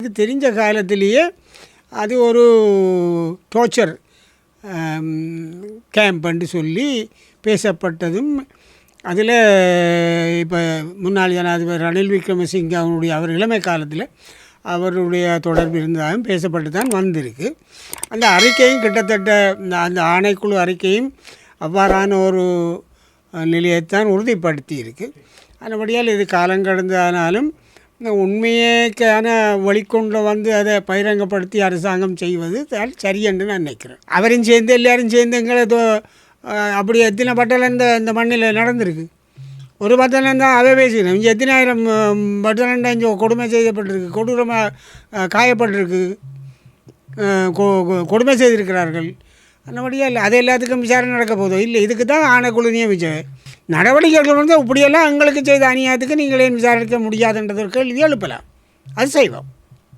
இது தெரிஞ்ச காலத்திலேயே அது ஒரு டோர்ச்சர் கேம்ப்னு சொல்லி பேசப்பட்டதும் அதில் இப்போ முன்னாள் ஜனாதிபதி ரணில் விக்ரமசிங்கே அவர் இளமை காலத்தில் அவருடைய தொடர்பு இருந்ததாகவும் பேசப்பட்டு தான் வந்திருக்கு. அந்த அறிக்கையும் கிட்டத்தட்ட அந்த ஆணைக்குழு அறிக்கையும் அவ்வாறான ஒரு நிலையைத்தான் உறுதிப்படுத்தி இருக்குது. அதன்படியால் இது காலங்கடந்தானாலும் உண்மையேக்கான வழிகொண்டு வந்து அதை பகிரங்கப்படுத்தி அரசாங்கம் செய்வது சரியென்று நான் நினைக்கிறேன். அவரும் சேர்ந்து எல்லாரும் சேர்ந்து எங்களை அப்படி எத்தனை பட்டலம் இந்த மண்ணில் நடந்திருக்கு. ஒரு பட்டலம் தான் அதை பேசிக்கணும். இங்கே எத்தனாயிரம் பட்டலம் தான் இங்கே கொடுமை செய்யப்பட்டிருக்கு, கொடூரமாக காயப்பட்டிருக்கு, கொடுமை செய்திருக்கிறார்கள். அந்தபடியாக இல்லை, அது எல்லாத்துக்கும் விசாரணை நடக்க போதும் இல்லை. இதுக்கு தான் ஆணைக்குழு நியமிச்சது. நடவடிக்கைகள் வந்து இப்படியெல்லாம் எங்களுக்கு செய்த அநியாயத்துக்கு நீங்கள் ஏன் விசாரிக்க முடியாதுன்றது ஒரு கேள்வி எழுப்பலாம். அது செய்வோம்.